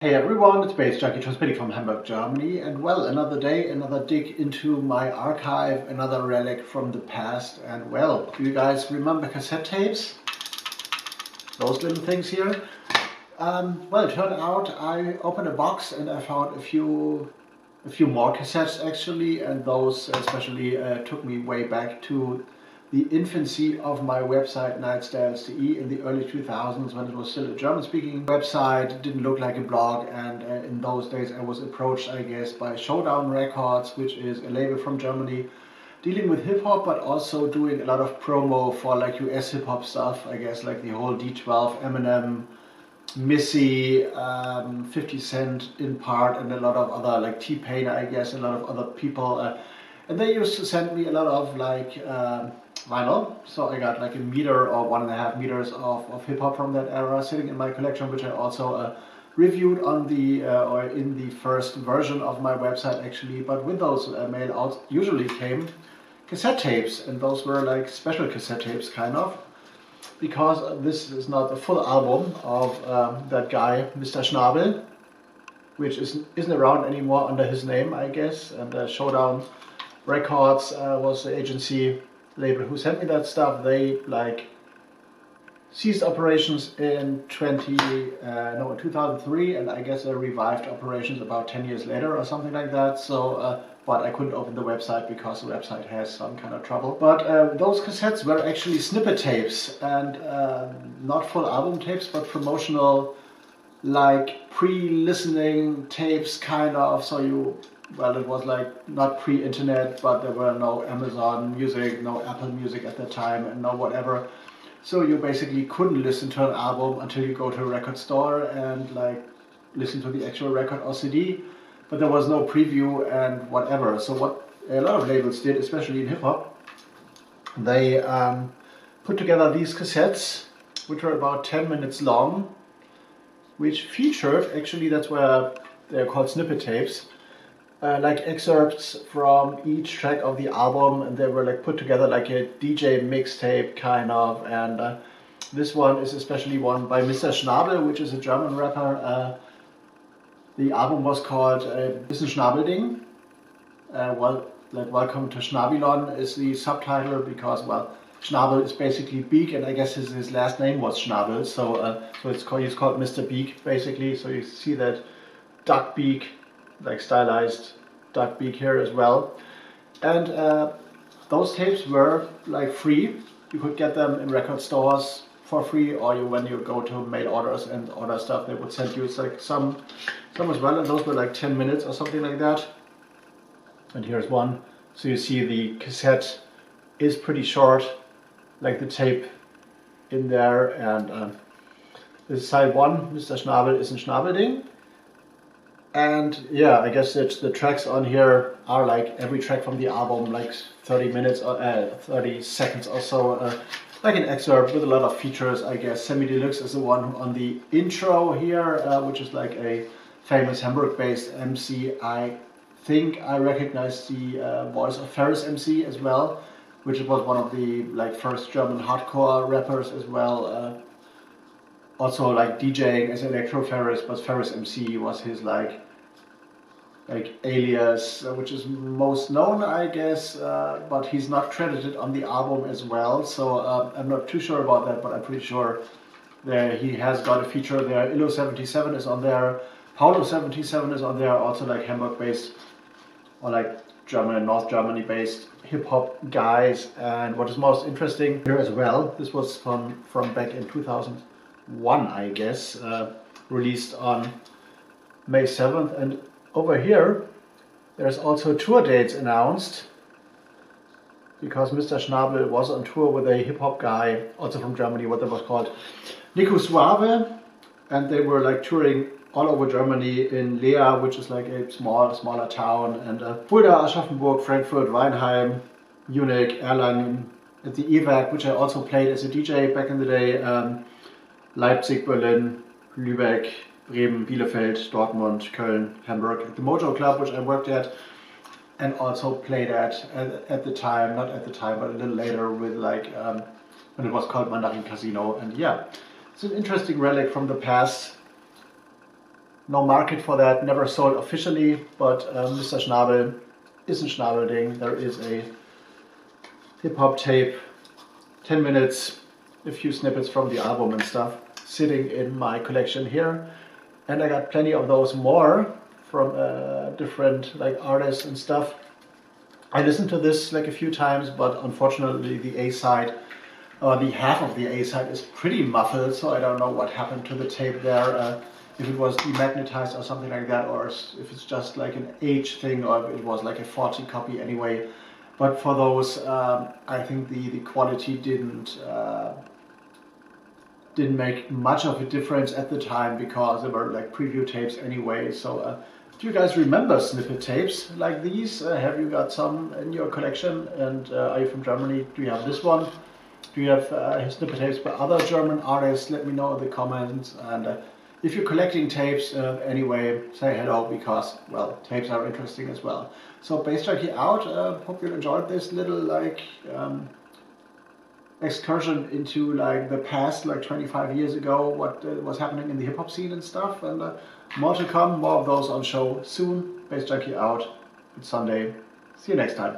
Hey everyone, it's baze.djunkiii transmitting from Hamburg, Germany, and well, another day, another dig into my archive, another relic from the past. And well, do you guys remember cassette tapes? Those little things here? Well, it turned out I opened a box and I found a few more cassettes actually, and those especially took me way back to the infancy of my website Erzählt in the early 2000s, when it was still a German-speaking website. It didn't look like a blog, and in those days I was approached, I guess, by Showdown Records, which is a label from Germany dealing with hip-hop, but also doing a lot of promo for like US hip-hop stuff, I guess, like the whole D12, Eminem, Missy, 50 Cent in part, and a lot of other, like T-Pain, I guess, a lot of other people. And they used to send me a lot of like vinyl, so I got like a meter or 1.5 meters of hip-hop from that era sitting in my collection, which I also reviewed on the or in the first version of my website actually. But with those mail outs usually came cassette tapes, and those were like special cassette tapes kind of, because this is not the full album of that guy Mr. Schnabel, which isn't around anymore under his name, I guess. And Showdown Records was the agency label who sent me that stuff. They like ceased operations in 2003, and I guess they revived operations about 10 years later or something like that. So, but I couldn't open the website because the website has some kind of trouble. But those cassettes were actually snippet tapes, and not full album tapes, but promotional, like pre-listening tapes kind of. So well, it was like not pre-internet, but there were no Amazon Music, no Apple Music at the time, and no whatever. So you basically couldn't listen to an album until you go to a record store and like listen to the actual record or CD. But there was no preview and whatever. So what a lot of labels did, especially in hip hop, they put together these cassettes, which were about 10 minutes long, which featured, actually that's where they're called snippet tapes, like excerpts from each track of the album, and they were like put together like a DJ mixtape kind of. And this one is especially one by Mr. Schnabel, which is a German rapper. The album was called Schnabelding. Well, like Welcome to Schnabelon is the subtitle, because well, Schnabel is basically beak, and I guess his last name was Schnabel, so he's called Mr. Beak basically. So you see that duck beak, like stylized duck beak here as well. And those tapes were like free. You could get them in record stores for free, or when you go to mail orders and order stuff, they would send you like some as well, and those were like 10 minutes or something like that. And here's one. So you see the cassette is pretty short, like the tape in there. And this is side one, Mr. Schnabel is in Schnabelding. And yeah, I guess the tracks on here are like every track from the album, like 30 minutes or 30 seconds or so, like an excerpt with a lot of features, I guess. Semi Deluxe is the one on the intro here, which is like a famous Hamburg-based MC. I think I recognize the voice of Ferris MC as well, which was one of the like first German hardcore rappers as well. Also like DJing as Electro Ferris, but Ferris MC was his like alias, which is most known, I guess, but he's not credited on the album as well. So I'm not too sure about that, but I'm pretty sure that he has got a feature there. Illo 77 is on there, Paulo 77 is on there, also like Hamburg-based or like German and North Germany-based hip-hop guys. And what is most interesting here as well, this was from back in 2001, I guess, released on May 7th. And over here, there's also tour dates announced, because Mr. Schnabel was on tour with a hip-hop guy, also from Germany, what that was called, Nico Suave, and they were like touring all over Germany in Leer, which is like a smaller town, and Fulda, Aschaffenburg, Frankfurt, Weinheim, Munich, Erlangen, at the EVAC, which I also played as a DJ back in the day, Leipzig, Berlin, Lübeck, Bremen, Bielefeld, Dortmund, Köln, Hamburg, at the Mojo Club, which I worked at, and also played at the time, not at the time, but a little later, with like, when it was called Mandarin Casino. And yeah, it's an interesting relic from the past, No market for that, never sold officially, but Mr. Schnabel is in schnabelding. There is a hip-hop tape, 10 minutes, a few snippets from the album and stuff, sitting in my collection here. And I got plenty of those more from different like artists and stuff. I listened to this like a few times, but unfortunately the A-side, the half of the A-side is pretty muffled, so I don't know what happened to the tape there. If it was demagnetized or something like that, or if it's just like an age thing, or if it was like a 40 copy anyway. But for those, I think the quality didn't make much of a difference at the time, because they were like preview tapes anyway. So do you guys remember snippet tapes like these? Have you got some in your collection? And are you from Germany? Do you have this one? Do you have snippet tapes by other German artists? Let me know in the comments. And if you're collecting tapes anyway, say hello, because, well, tapes are interesting as well. So baze.djunkiii out. Hope you enjoyed this little like excursion into like the past, like 25 years ago, what was happening in the hip-hop scene and stuff. And more to come, more of those on show soon. baze.djunkiii out. It's Sunday. See you next time.